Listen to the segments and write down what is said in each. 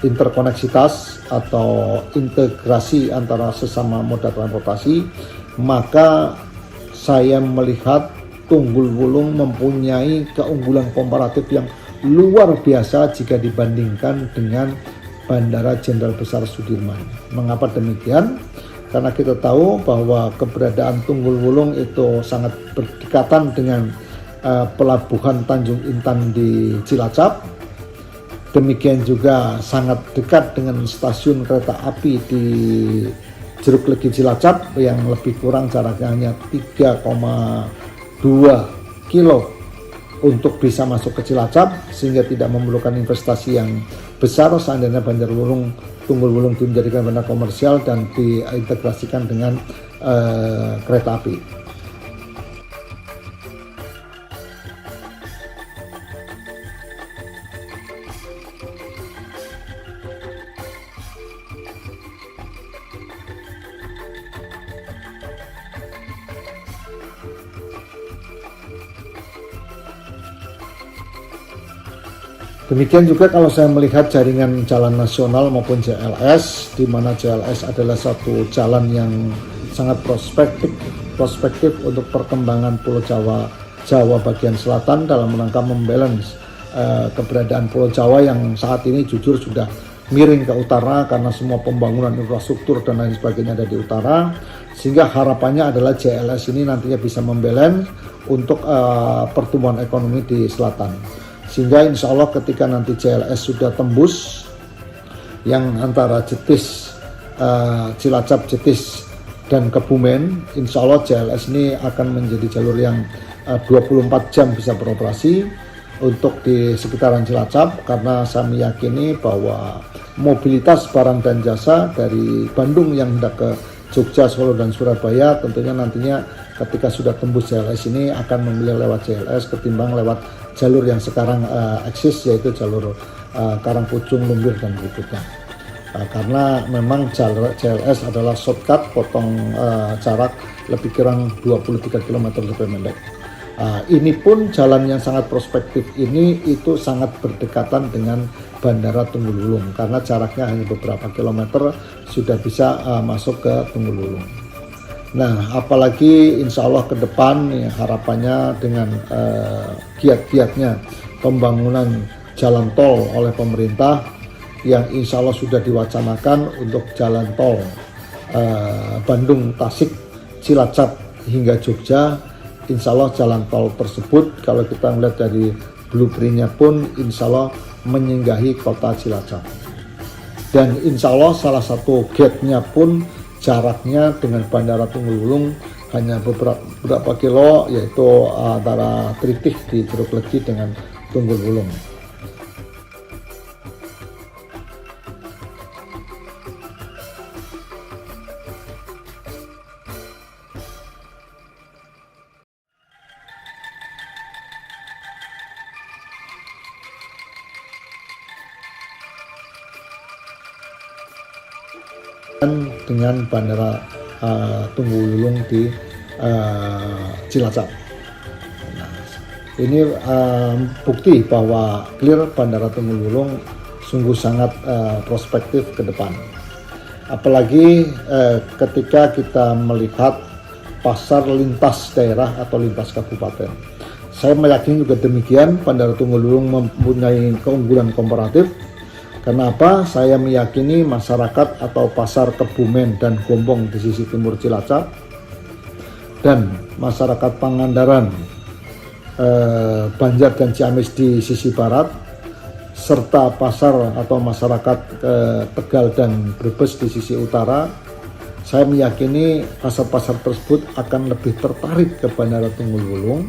interkoneksitas atau integrasi antara sesama moda transportasi, maka saya melihat Tunggul Wulung mempunyai keunggulan komparatif yang luar biasa jika dibandingkan dengan Bandara Jenderal Besar Sudirman. Mengapa demikian? Karena kita tahu bahwa keberadaan Tunggul Wulung itu sangat berdekatan dengan pelabuhan Tanjung Intan di Cilacap. Demikian juga sangat dekat dengan stasiun kereta api di Jeruk Legi Cilacap yang lebih kurang jaraknya hanya 3,2 kilo untuk bisa masuk ke Cilacap, sehingga tidak memerlukan investasi yang besar seandainya Tunggul Wulung dijadikan bandara komersial dan diintegrasikan dengan kereta api. Demikian juga kalau saya melihat jaringan jalan nasional maupun JLS, di mana JLS adalah satu jalan yang sangat prospektif untuk perkembangan Pulau Jawa bagian selatan dalam rangka membalance keberadaan Pulau Jawa yang saat ini jujur sudah miring ke utara karena semua pembangunan infrastruktur dan lain sebagainya ada di utara, sehingga harapannya adalah JLS ini nantinya bisa membalance untuk pertumbuhan ekonomi di selatan. Sehingga insya Allah ketika nanti JLS sudah tembus yang antara Jetis, Cilacap, Jetis dan Kebumen, insya Allah JLS ini akan menjadi jalur yang 24 jam bisa beroperasi untuk di sekitaran Cilacap, karena saya meyakini bahwa mobilitas barang dan jasa dari Bandung yang hendak ke Jogja, Solo, dan Surabaya tentunya nantinya ketika sudah tembus JLS ini akan memilih lewat JLS ketimbang lewat jalur yang sekarang eksis, yaitu jalur Karangpucung, Lumbir, dan berikutnya. Karena memang JLS adalah shortcut potong jarak lebih kurang 23 km lebih pendek. Ini pun jalan yang sangat prospektif ini itu sangat berdekatan dengan Bandara Tunggul Wulung karena jaraknya hanya beberapa kilometer sudah bisa masuk ke Tunggul Wulung. Nah, apalagi insya Allah ke depan ya, harapannya dengan giat-giatnya pembangunan jalan tol oleh pemerintah yang insya Allah sudah diwacanakan untuk jalan tol Bandung, Tasik, Cilacap hingga Jogja. Insya Allah jalan tol tersebut kalau kita melihat dari blueprintnya pun insya Allah menyinggahi kota Cilacap. Dan insya Allah salah satu gate-nya pun jaraknya dengan Bandara Tunggul Wulung hanya beberapa kilo, yaitu antara Tritih di Jeruk Legi dengan Tunggul Wulung. Dengan Bandara Tunggul Wulung di Cilacap. Nah, ini bukti bahwa clear Bandara Tunggul Wulung sungguh sangat prospektif ke depan. Apalagi ketika kita melihat pasar lintas daerah atau lintas kabupaten. Saya meyakini juga demikian, Bandara Tunggul Wulung mempunyai keunggulan komparatif. Kenapa? Saya meyakini masyarakat atau pasar Kebumen dan Gombong di sisi timur Cilacap dan masyarakat Pangandaran, Banjar dan Ciamis di sisi barat, serta pasar atau masyarakat Tegal dan Brebes di sisi utara, saya meyakini pasar-pasar tersebut akan lebih tertarik ke Bandara Tunggul Wulung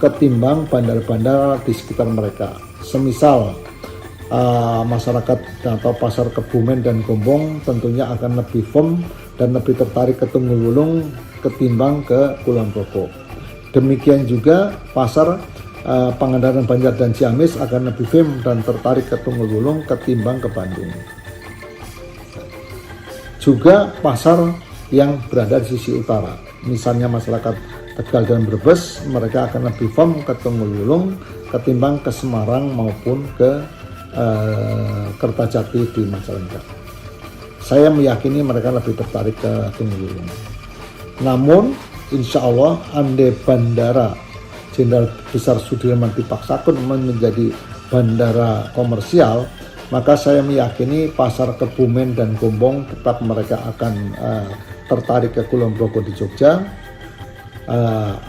ketimbang bandar-bandar di sekitar mereka. Semisal masyarakat atau pasar Kebumen dan Gombong tentunya akan lebih firm dan lebih tertarik ke Tunggul Wulung ketimbang ke Kulon Progo. Demikian juga pasar Pangandaran, Banjar, dan Ciamis akan lebih firm dan tertarik ke Tunggul Wulung ketimbang ke Bandung. Juga pasar yang berada di sisi utara, misalnya masyarakat Tegal dan Brebes, mereka akan lebih firm ke Tunggul Wulung ketimbang ke Semarang maupun ke Kertajati di Majalengka. Saya meyakini mereka lebih tertarik ke Tunggululung. Namun insya Allah andai Bandara Jenderal Besar Sudirman dipaksakan menjadi bandara komersial, maka saya meyakini pasar Kebumen dan Gombong tetap mereka akan tertarik ke Kulon Progo di Jogja,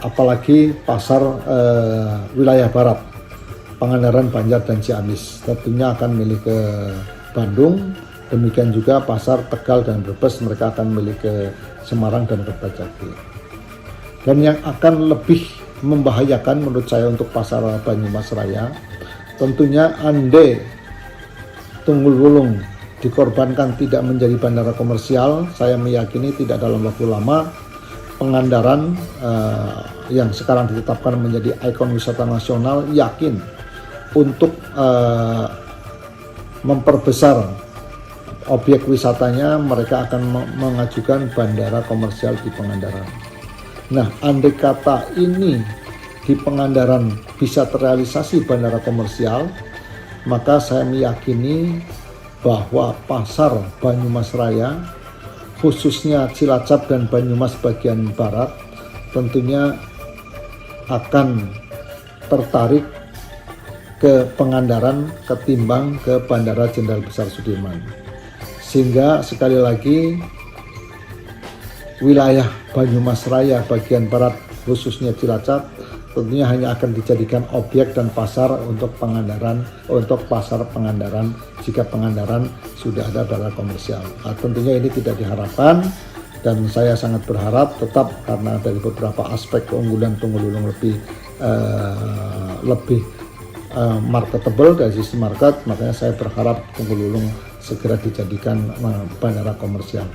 apalagi pasar wilayah barat, Pangandaran, Banjar, dan Ciamis tentunya akan milih ke Bandung. Demikian juga pasar Tegal dan Brebes mereka akan milih ke Semarang dan Kertajati. Dan yang akan lebih membahayakan menurut saya untuk pasar Banyumas Raya, tentunya andai Tunggululung dikorbankan tidak menjadi bandara komersial, saya meyakini tidak dalam waktu lama Pangandaran yang sekarang ditetapkan menjadi ikon wisata nasional yakin untuk memperbesar objek wisatanya, mereka akan mengajukan bandara komersial di Pangandaran. Nah, andai kata ini di Pangandaran bisa terrealisasi bandara komersial, maka saya meyakini bahwa pasar Banyumas Raya, khususnya Cilacap dan Banyumas bagian barat, tentunya akan tertarik ke Pangandaran ketimbang ke Bandara Jenderal Besar Sudirman. Sehingga sekali lagi wilayah Banyumas Raya bagian barat, khususnya Cilacap, tentunya hanya akan dijadikan objek dan pasar untuk Pangandaran, untuk pasar Pangandaran jika Pangandaran sudah ada bandara komersial. Nah, tentunya ini tidak diharapkan, dan saya sangat berharap tetap karena dari beberapa aspek keunggulan Tunggululung lebih marketable dari sisi market, makanya saya berharap Tunggululung segera dijadikan bandara komersial.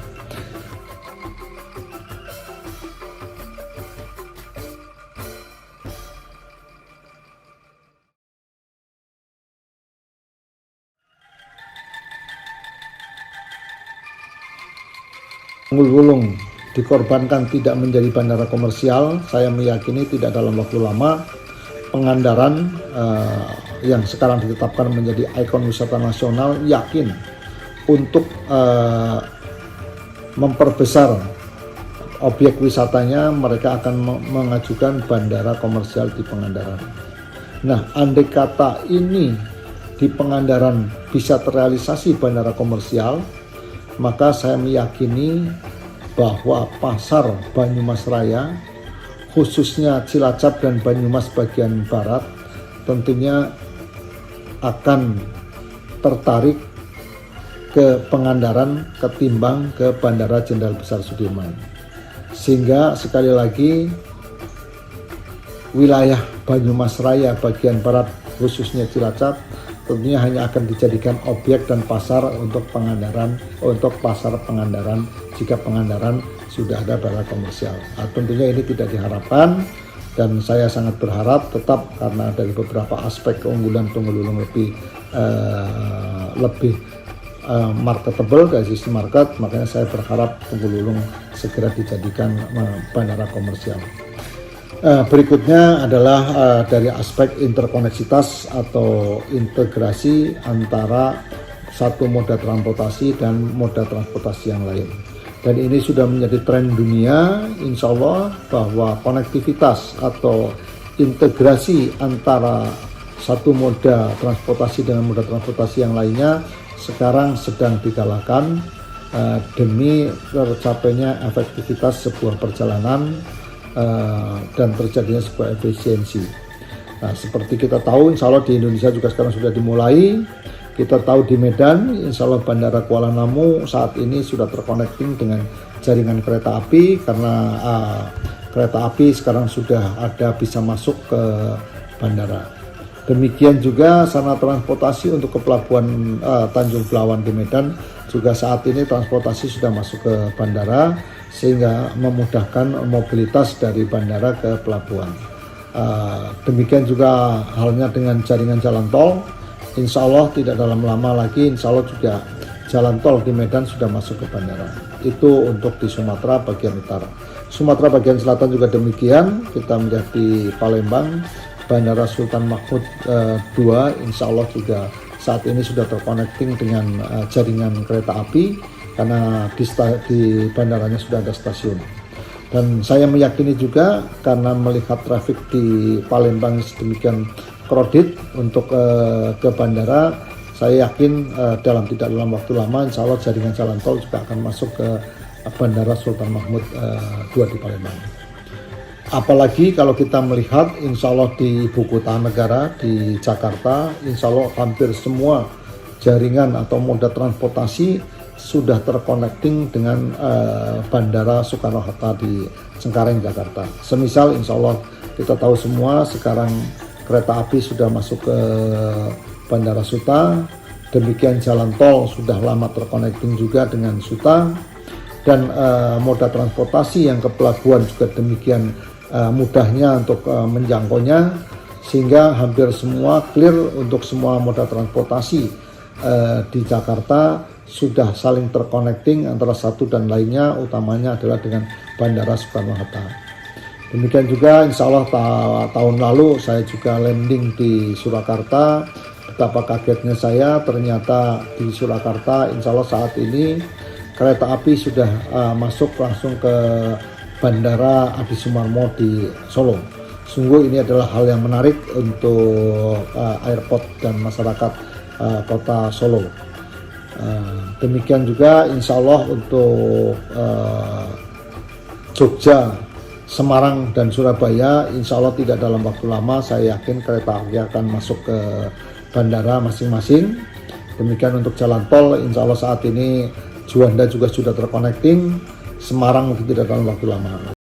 Tunggululung dikorbankan tidak menjadi bandara komersial, saya meyakini tidak dalam waktu lama Pangandaran yang sekarang ditetapkan menjadi ikon wisata nasional yakin untuk memperbesar objek wisatanya, mereka akan mengajukan bandara komersial di Pangandaran. Nah, andai kata ini di Pangandaran bisa terrealisasi bandara komersial, maka saya meyakini bahwa pasar Banyumas Raya, khususnya Cilacap dan Banyumas bagian barat, tentunya akan tertarik ke Pangandaran ketimbang ke Bandara Jenderal Besar Sudirman. Sehingga sekali lagi wilayah Banyumas Raya bagian barat, khususnya Cilacap, tentunya hanya akan dijadikan objek dan pasar untuk Pangandaran, untuk pasar Pangandaran jika Pangandaran sudah ada bandara komersial. Nah, tentunya ini tidak diharapkan, dan saya sangat berharap tetap karena dari beberapa aspek keunggulan Tunggululung lebih marketable dari sisi market, makanya saya berharap Tunggululung segera dijadikan bandara komersial. Berikutnya adalah dari aspek interkoneksitas atau integrasi antara satu moda transportasi dan moda transportasi yang lain. Dan ini sudah menjadi tren dunia, insya Allah, bahwa konektivitas atau integrasi antara satu moda transportasi dengan moda transportasi yang lainnya sekarang sedang digalakkan demi tercapainya efektivitas sebuah perjalanan dan terjadinya sebuah efisiensi. Nah, seperti kita tahu, insya Allah di Indonesia juga sekarang sudah dimulai. Kita tahu di Medan, insya Allah Bandara Kuala Namu saat ini sudah terconnecting dengan jaringan kereta api, karena kereta api sekarang sudah ada bisa masuk ke bandara. Demikian juga sarana transportasi untuk ke pelabuhan Tanjung Belawan di Medan juga saat ini transportasi sudah masuk ke bandara, sehingga memudahkan mobilitas dari bandara ke pelabuhan. Demikian juga halnya dengan jaringan jalan tol. Insya Allah tidak dalam lama lagi, insya Allah juga jalan tol di Medan sudah masuk ke bandara. Itu untuk di Sumatera bagian utara. Sumatera bagian selatan juga demikian. Kita melihat di Palembang, Bandara Sultan Mahmud II insya Allah juga saat ini sudah terconnecting dengan jaringan kereta api karena di bandaranya sudah ada stasiun. Dan saya meyakini juga karena melihat traffic di Palembang sedemikian crowded untuk ke bandara, saya yakin dalam waktu lama insya Allah jaringan jalan tol juga akan masuk ke Bandara Sultan Mahmud II di Palembang. Apalagi kalau kita melihat insya Allah di ibu kota negara di Jakarta, insya Allah hampir semua jaringan atau moda transportasi sudah terconnecting dengan Bandara Soekarno-Hatta di Cengkareng, Jakarta. Semisal insya Allah kita tahu semua sekarang kereta api sudah masuk ke Bandara Suta, demikian jalan tol sudah lama terconnecting juga dengan Suta, dan moda transportasi yang ke pelabuhan juga demikian mudahnya untuk menjangkaunya, sehingga hampir semua clear untuk semua moda transportasi di Jakarta sudah saling terconnecting antara satu dan lainnya, utamanya adalah dengan Bandara Soekarno-Hatta. Demikian juga insya Allah tahun lalu saya juga landing di Surakarta. Betapa kagetnya saya, ternyata di Surakarta insya Allah saat ini kereta api sudah masuk langsung ke Bandara Adi Sumarmo di Solo. Sungguh ini adalah hal yang menarik untuk airport dan masyarakat kota Solo. Demikian juga insya Allah untuk Jogja, Semarang, dan Surabaya, insya Allah tidak dalam waktu lama saya yakin kereta api akan masuk ke bandara masing-masing. Demikian untuk jalan tol, insya Allah saat ini Juanda juga sudah terconnecting, Semarang mungkin tidak dalam waktu lama.